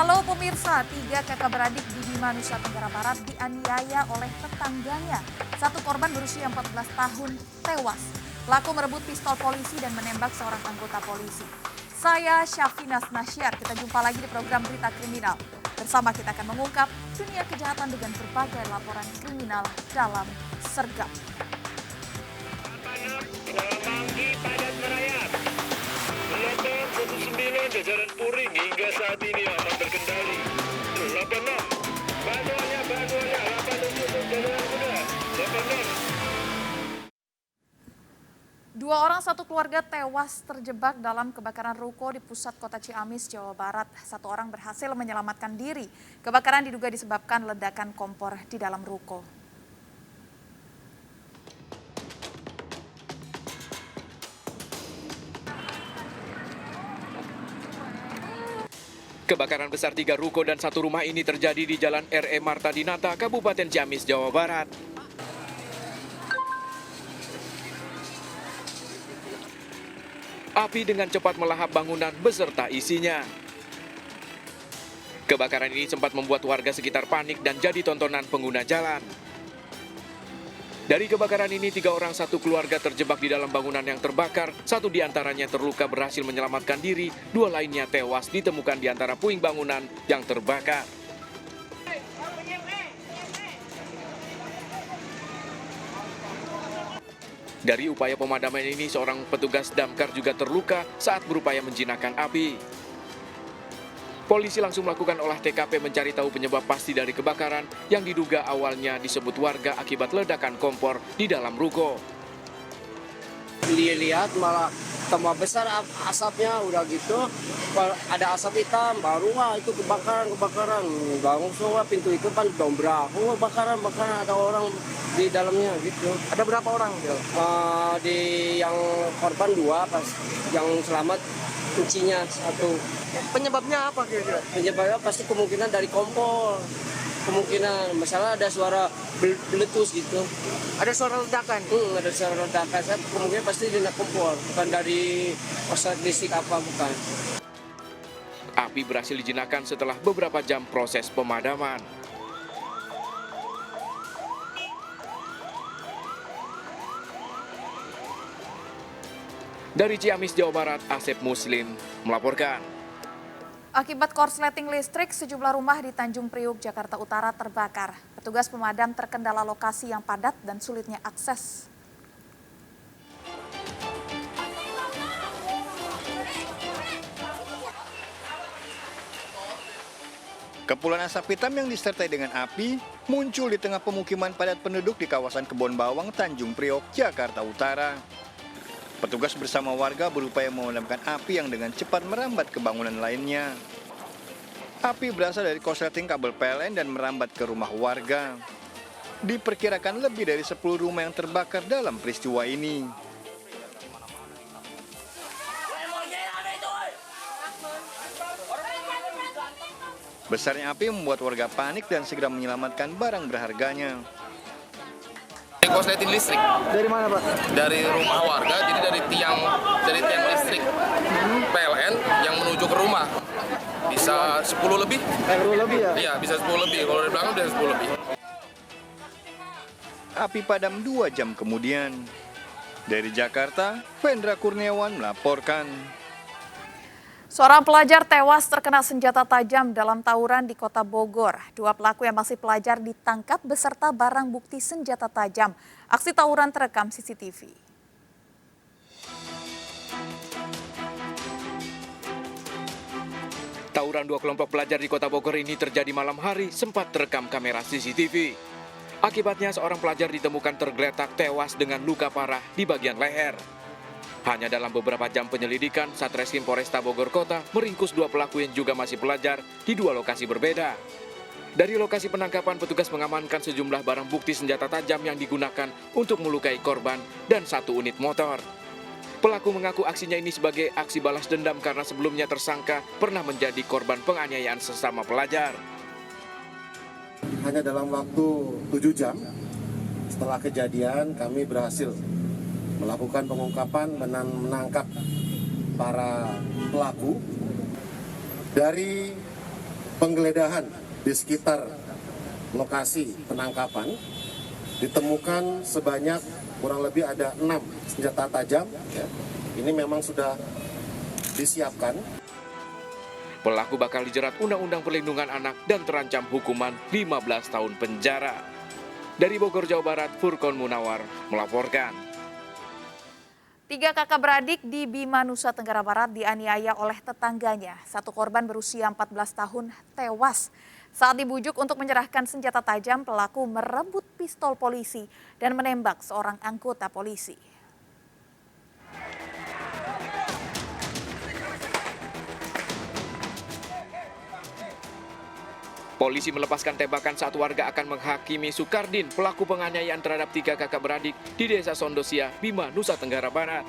Halo pemirsa, 3 kakak beradik di Bima, Nusa Tenggara Barat dianiaya oleh tetangganya. Satu korban berusia 14 tahun tewas. Pelaku merebut pistol polisi dan menembak seorang anggota polisi. Saya Syafinas Nasyar, kita jumpa lagi di program Berita Kriminal. Bersama kita akan mengungkap dunia kejahatan dengan berbagai laporan kriminal dalam Sergap. Gelombang 19 jajaran Puring hingga saat ini aman terkendali. 86, bantuannya 87 jajaran muda. 86. 2 orang satu keluarga tewas terjebak dalam kebakaran ruko di pusat kota Ciamis, Jawa Barat. 1 orang berhasil menyelamatkan diri. Kebakaran diduga disebabkan ledakan kompor di dalam ruko. Kebakaran besar 3 ruko dan 1 rumah ini terjadi di Jalan R.E. Marta Dinata, Kabupaten Ciamis, Jawa Barat. Api dengan cepat melahap bangunan beserta isinya. Kebakaran ini sempat membuat warga sekitar panik dan jadi tontonan pengguna jalan. Dari kebakaran ini 3 orang satu keluarga terjebak di dalam bangunan yang terbakar. 1 diantaranya terluka berhasil menyelamatkan diri, 2 lainnya tewas ditemukan di antara puing bangunan yang terbakar. Dari upaya pemadaman ini, seorang petugas damkar juga terluka saat berupaya menjinakkan api. Polisi langsung melakukan olah TKP mencari tahu penyebab pasti dari kebakaran yang diduga awalnya disebut warga akibat ledakan kompor di dalam ruko. Dilihat malah tambah besar asapnya, udah gitu ada asap hitam, baru itu kebakaran. Bangun semua pintu itu kan dobrak, bakaran ada orang di dalamnya gitu. Ada berapa orang? Di yang korban 2, pas yang selamat kuncinya 1. Penyebabnya apa kira-kira? Penyebabnya pasti kemungkinan dari kompor. Kemungkinan masalah ada suara meletus gitu. Ada suara ledakan? Ada suara ledakan. Saya kemungkinan pasti dari kompor, bukan dari korslet listrik apa, bukan. Api berhasil dijinakkan setelah beberapa jam proses pemadaman. Dari Ciamis, Jawa Barat, Asep Muslim melaporkan. Akibat korsleting listrik, sejumlah rumah di Tanjung Priuk, Jakarta Utara terbakar. Petugas pemadam terkendala lokasi yang padat dan sulitnya akses. Kepulan asap hitam yang disertai dengan api muncul di tengah pemukiman padat penduduk di kawasan Kebon Bawang, Tanjung Priok, Jakarta Utara. Petugas bersama warga berupaya memadamkan api yang dengan cepat merambat ke bangunan lainnya. Api berasal dari korsleting kabel PLN dan merambat ke rumah warga. Diperkirakan lebih dari 10 rumah yang terbakar dalam peristiwa ini. Besarnya api membuat warga panik dan segera menyelamatkan barang berharganya. Korsleting listrik. Dari mana, Pak? Dari rumah warga, jadi dari tiang listrik PLN yang menuju ke rumah. Bisa 10 lebih. 10 lebih ya? Iya, bisa 10 lebih. Kalau dari belakang bisa 10 lebih. Api padam 2 jam kemudian. Dari Jakarta, Vendra Kurniawan melaporkan. Seorang pelajar tewas terkena senjata tajam dalam tawuran di Kota Bogor. 2 pelaku yang masih pelajar ditangkap beserta barang bukti senjata tajam. Aksi tawuran terekam CCTV. Tawuran 2 kelompok pelajar di Kota Bogor ini terjadi malam hari sempat terekam kamera CCTV. Akibatnya seorang pelajar ditemukan tergeletak tewas dengan luka parah di bagian leher. Hanya dalam beberapa jam penyelidikan, Satreskrim Polresta Bogor Kota meringkus 2 pelaku yang juga masih pelajar di 2 lokasi berbeda. Dari lokasi penangkapan, petugas mengamankan sejumlah barang bukti senjata tajam yang digunakan untuk melukai korban dan 1 unit motor. Pelaku mengaku aksinya ini sebagai aksi balas dendam karena sebelumnya tersangka pernah menjadi korban penganiayaan sesama pelajar. Hanya dalam waktu 7 jam setelah kejadian, kami berhasil melakukan pengungkapan, menangkap para pelaku. Dari penggeledahan di sekitar lokasi penangkapan ditemukan sebanyak kurang lebih ada 6 senjata tajam. Ya. Ini memang sudah disiapkan. Pelaku bakal dijerat Undang-Undang Perlindungan Anak dan terancam hukuman 15 tahun penjara. Dari Bogor, Jawa Barat, Furqon Munawar melaporkan. 3 kakak beradik di Bima, Nusa Tenggara Barat dianiaya oleh tetangganya. Satu korban berusia 14 tahun tewas. Saat dibujuk untuk menyerahkan senjata tajam, pelaku merebut pistol polisi dan menembak seorang anggota polisi. Polisi melepaskan tembakan saat warga akan menghakimi Sukardin, pelaku penganiayaan terhadap 3 kakak beradik di Desa Sondosia, Bima, Nusa Tenggara Barat.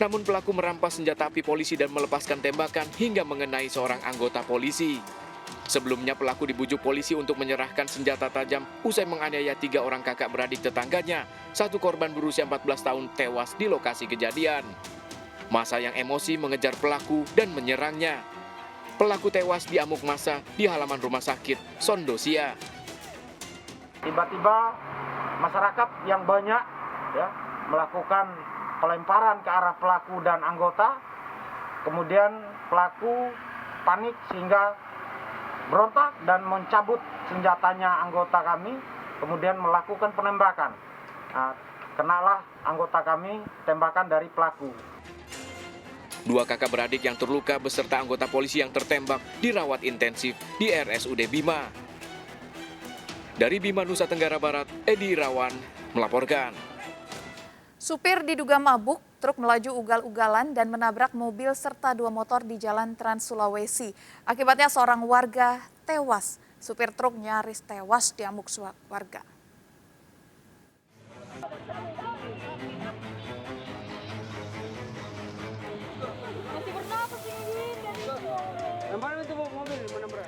Namun pelaku merampas senjata api polisi dan melepaskan tembakan hingga mengenai seorang anggota polisi. Sebelumnya pelaku dibujuk polisi untuk menyerahkan senjata tajam usai menganiaya 3 orang kakak beradik tetangganya. Satu korban berusia 14 tahun tewas di lokasi kejadian. Massa yang emosi mengejar pelaku dan menyerangnya. Pelaku tewas di amuk massa di halaman rumah sakit Sondosia. Tiba-tiba masyarakat yang banyak ya, melakukan pelemparan ke arah pelaku dan anggota. Kemudian pelaku panik sehingga berontak dan mencabut senjatanya anggota kami, kemudian melakukan penembakan. Nah, kenalah anggota kami tembakan dari pelaku. 2 kakak beradik yang terluka beserta anggota polisi yang tertembak dirawat intensif di RSUD Bima. Dari Bima, Nusa Tenggara Barat, Edi Irawan melaporkan. Supir diduga mabuk, truk melaju ugal-ugalan dan menabrak mobil serta 2 motor di Jalan Trans Sulawesi. Akibatnya seorang warga tewas. Supir truk nyaris tewas di amuk warga.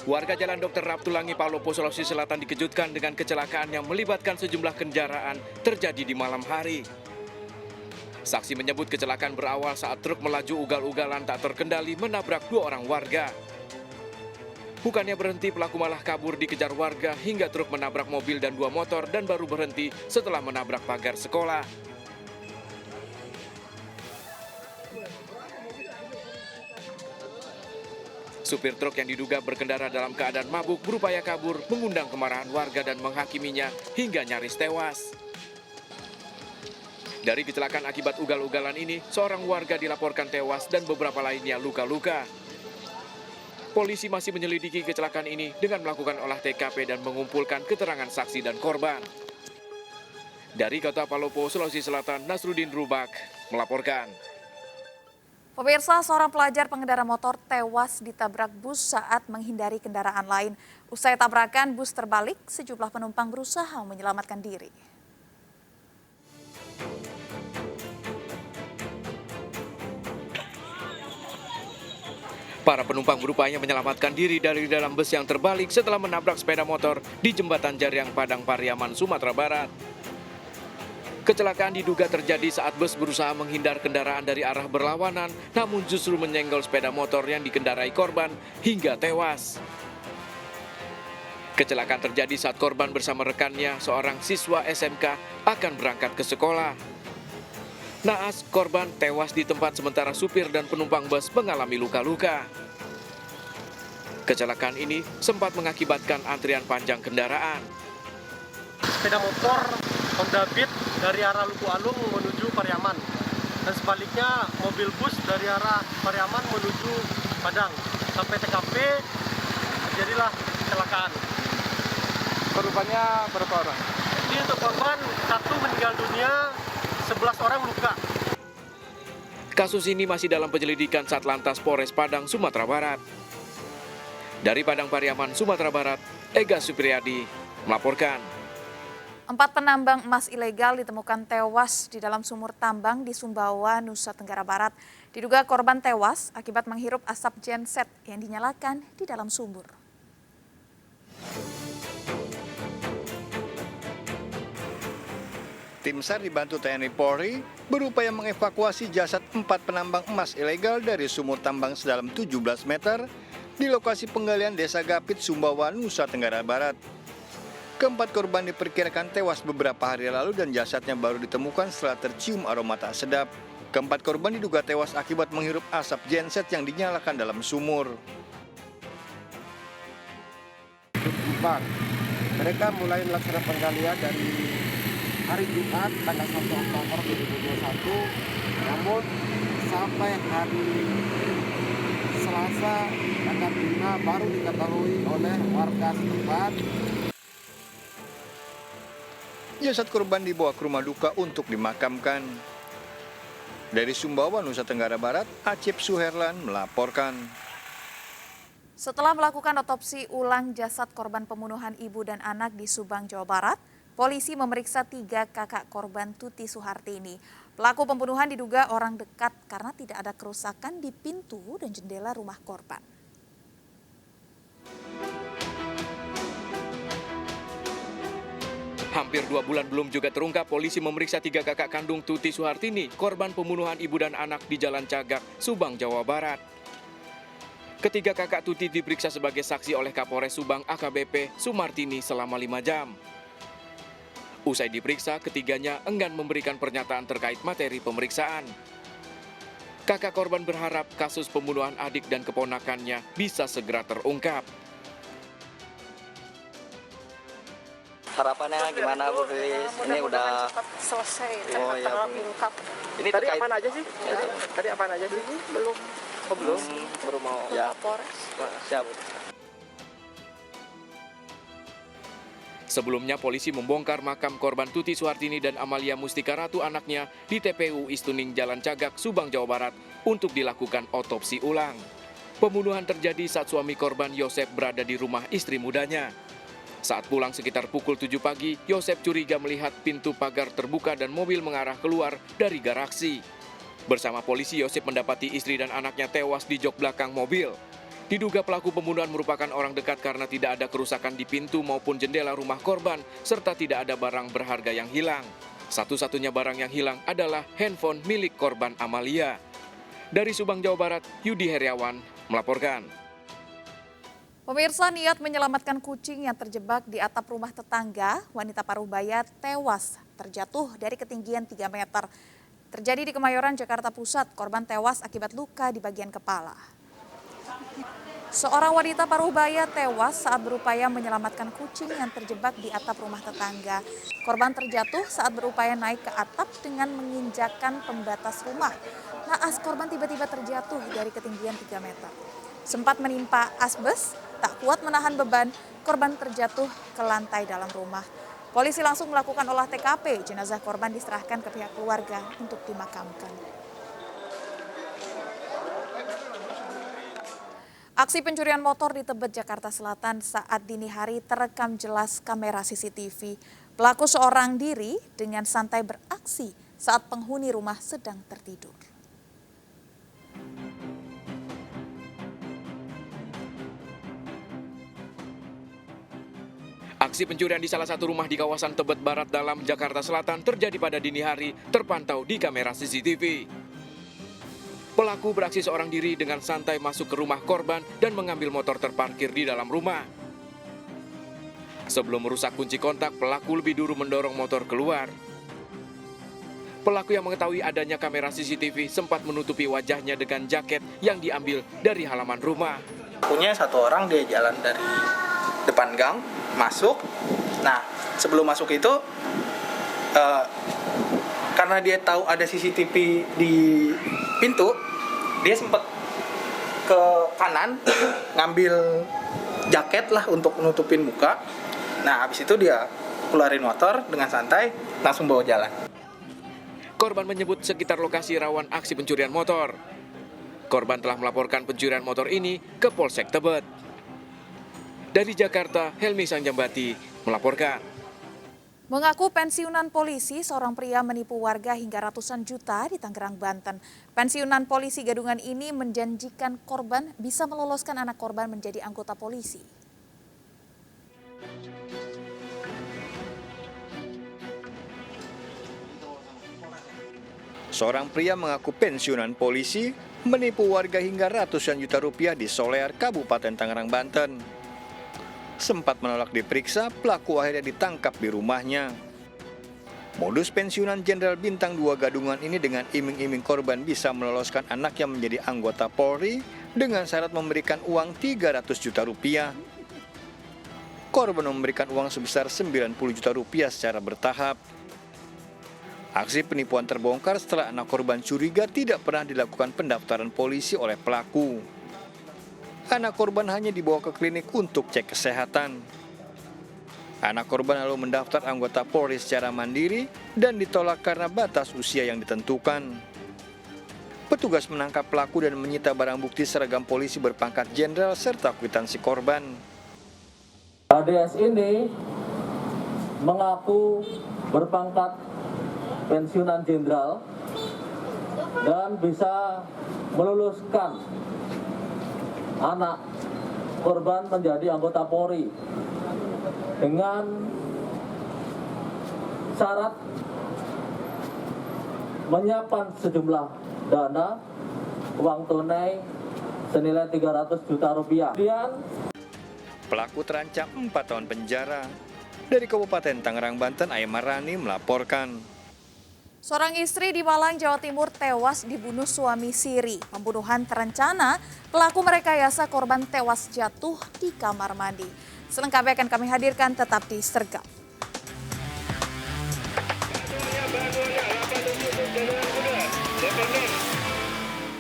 Warga Jalan Dr. Raptulangi, Palopo, Sulawesi Selatan dikejutkan dengan kecelakaan yang melibatkan sejumlah kendaraan terjadi di malam hari. Saksi menyebut kecelakaan berawal saat truk melaju ugal-ugalan tak terkendali menabrak 2 orang warga. Bukannya berhenti, pelaku malah kabur dikejar warga hingga truk menabrak mobil dan 2 motor dan baru berhenti setelah menabrak pagar sekolah. Supir truk yang diduga berkendara dalam keadaan mabuk berupaya kabur, mengundang kemarahan warga dan menghakiminya hingga nyaris tewas. Dari kecelakaan akibat ugal-ugalan ini, seorang warga dilaporkan tewas dan beberapa lainnya luka-luka. Polisi masih menyelidiki kecelakaan ini dengan melakukan olah TKP dan mengumpulkan keterangan saksi dan korban. Dari Kota Palopo, Sulawesi Selatan, Nasruddin Rubak melaporkan. Pemirsa, seorang pelajar pengendara motor tewas ditabrak bus saat menghindari kendaraan lain. Usai tabrakan, bus terbalik, sejumlah penumpang berusaha menyelamatkan diri. Para penumpang berupaya menyelamatkan diri dari dalam bus yang terbalik setelah menabrak sepeda motor di Jembatan Jariang Padang Pariaman, Sumatera Barat. Kecelakaan diduga terjadi saat bus berusaha menghindar kendaraan dari arah berlawanan, namun justru menyenggol sepeda motor yang dikendarai korban hingga tewas. Kecelakaan terjadi saat korban bersama rekannya, seorang siswa SMK, akan berangkat ke sekolah. Naas, korban tewas di tempat sementara supir dan penumpang bus mengalami luka-luka. Kecelakaan ini sempat mengakibatkan antrian panjang kendaraan. Sepeda motor Honda Beat dari arah Luku Alung menuju Pariaman. Dan sebaliknya mobil bus dari arah Pariaman menuju Padang. Sampai TKP terjadilah kecelakaan. Korbannya berapa orang? Jadi untuk korban 1 meninggal dunia, 11 orang luka. Kasus ini masih dalam penyelidikan Satlantas Polres Padang, Sumatera Barat. Dari Padang Pariaman, Sumatera Barat, Ega Supriyadi melaporkan. 4 penambang emas ilegal ditemukan tewas di dalam sumur tambang di Sumbawa, Nusa Tenggara Barat. Diduga korban tewas akibat menghirup asap genset yang dinyalakan di dalam sumur. Tim SAR dibantu TNI Polri berupaya mengevakuasi jasad 4 penambang emas ilegal dari sumur tambang sedalam 17 meter di lokasi penggalian Desa Gapit, Sumbawa, Nusa Tenggara Barat. Keempat korban diperkirakan tewas beberapa hari lalu dan jasadnya baru ditemukan setelah tercium aroma tak sedap. Keempat korban diduga tewas akibat menghirup asap genset yang dinyalakan dalam sumur. Mereka mulai melaksanakan penggalian dari hari Jumat tanggal 1 Oktober 2021, namun sampai hari Selasa tanggal 5 baru diketahui oleh warga setempat. Jasad korban dibawa ke rumah duka untuk dimakamkan. Dari Sumbawa, Nusa Tenggara Barat, Acep Suherlan melaporkan. Setelah melakukan otopsi ulang jasad korban pembunuhan ibu dan anak di Subang, Jawa Barat, polisi memeriksa 3 kakak korban Tuti Suhartini. Pelaku pembunuhan diduga orang dekat karena tidak ada kerusakan di pintu dan jendela rumah korban. Hampir 2 bulan belum juga terungkap, polisi memeriksa 3 kakak kandung Tuti Suhartini, korban pembunuhan ibu dan anak di Jalan Cagak, Subang, Jawa Barat. Ketiga kakak Tuti diperiksa sebagai saksi oleh Kapolres Subang AKBP Sumartini selama 5 jam. Usai diperiksa, ketiganya enggan memberikan pernyataan terkait materi pemeriksaan. Kakak korban berharap kasus pembunuhan adik dan keponakannya bisa segera terungkap. Harapannya gimana Bu Fis? Ini udah selesai, terungkap. Ini Tadi terkait apa aja sih? Tadi apa aja sih? belum Belum. baru mau ya. Polres. Siap. Sebelumnya polisi membongkar makam korban Tuti Suhartini dan Amalia Mustika Ratu anaknya di TPU Istuning Jalan Cagak, Subang, Jawa Barat untuk dilakukan otopsi ulang. Pembunuhan terjadi saat suami korban Yosep berada di rumah istri mudanya. Saat pulang sekitar pukul 7 pagi, Yosep curiga melihat pintu pagar terbuka dan mobil mengarah keluar dari garasi. Bersama polisi, Yosep mendapati istri dan anaknya tewas di jok belakang mobil. Diduga pelaku pembunuhan merupakan orang dekat karena tidak ada kerusakan di pintu maupun jendela rumah korban, serta tidak ada barang berharga yang hilang. Satu-satunya barang yang hilang adalah handphone milik korban Amalia. Dari Subang, Jawa Barat, Yudi Heriawan melaporkan. Pemirsa, niat menyelamatkan kucing yang terjebak di atap rumah tetangga, wanita Parubaya tewas terjatuh dari ketinggian 3 meter. Terjadi di Kemayoran, Jakarta Pusat. Korban tewas akibat luka di bagian kepala. Seorang wanita Parubaya tewas saat berupaya menyelamatkan kucing yang terjebak di atap rumah tetangga. Korban terjatuh saat berupaya naik ke atap dengan menginjakkan pembatas rumah. Naas korban tiba-tiba terjatuh dari ketinggian 3 meter. Sempat menimpa asbes, tak kuat menahan beban, korban terjatuh ke lantai dalam rumah. Polisi langsung melakukan olah TKP, jenazah korban diserahkan ke pihak keluarga untuk dimakamkan. Aksi pencurian motor di Tebet, Jakarta Selatan saat dini hari terekam jelas kamera CCTV. Pelaku seorang diri dengan santai beraksi saat penghuni rumah sedang tertidur. Aksi pencurian di salah satu rumah di kawasan Tebet Barat Dalam, Jakarta Selatan terjadi pada dini hari, terpantau di kamera CCTV. Pelaku beraksi seorang diri dengan santai masuk ke rumah korban dan mengambil motor terparkir di dalam rumah. Sebelum merusak kunci kontak, pelaku lebih dulu mendorong motor keluar. Pelaku yang mengetahui adanya kamera CCTV sempat menutupi wajahnya dengan jaket yang diambil dari halaman rumah. Punya satu orang, dia jalan dari depan gang, masuk. Nah, sebelum masuk itu, karena dia tahu ada CCTV di pintu, dia sempat ke kanan, ngambil jaket lah untuk nutupin muka. Nah, habis itu dia keluarin motor dengan santai, langsung bawa jalan. Korban menyebut sekitar lokasi rawan aksi pencurian motor. Korban telah melaporkan pencurian motor ini ke Polsek Tebet. Dari Jakarta, Helmi Sangjambati melaporkan. Mengaku pensiunan polisi, seorang pria menipu warga hingga ratusan juta di Tangerang, Banten. Pensiunan polisi gadungan ini menjanjikan korban bisa meloloskan anak korban menjadi anggota polisi. Seorang pria mengaku pensiunan polisi menipu warga hingga ratusan juta rupiah di Solear, Kabupaten Tangerang, Banten. Sempat menolak diperiksa, pelaku akhirnya ditangkap di rumahnya. Modus pensiunan Jenderal Bintang 2 Gadungan ini dengan iming-iming korban bisa meloloskan anaknya menjadi anggota Polri dengan syarat memberikan uang 300 juta rupiah. Korban memberikan uang sebesar 90 juta rupiah secara bertahap. Aksi penipuan terbongkar setelah anak korban curiga tidak pernah dilakukan pendaftaran polisi oleh pelaku. Anak korban hanya dibawa ke klinik untuk cek kesehatan. Anak korban lalu mendaftar anggota Polri secara mandiri dan ditolak karena batas usia yang ditentukan. Petugas menangkap pelaku dan menyita barang bukti seragam polisi berpangkat jenderal serta kwitansi korban. ADS ini mengaku berpangkat pensiunan jenderal dan bisa meluluskan anak korban menjadi anggota Polri dengan syarat menyiapkan sejumlah dana uang tunai senilai 300 juta rupiah. Pelaku terancam 4 tahun penjara. Dari Kabupaten Tangerang, Banten, Aymarani melaporkan. Seorang istri di Malang, Jawa Timur tewas dibunuh suami siri. Pembunuhan terencana, pelaku merekayasa korban tewas jatuh di kamar mandi. Selengkapnya akan kami hadirkan, tetap di Sergap.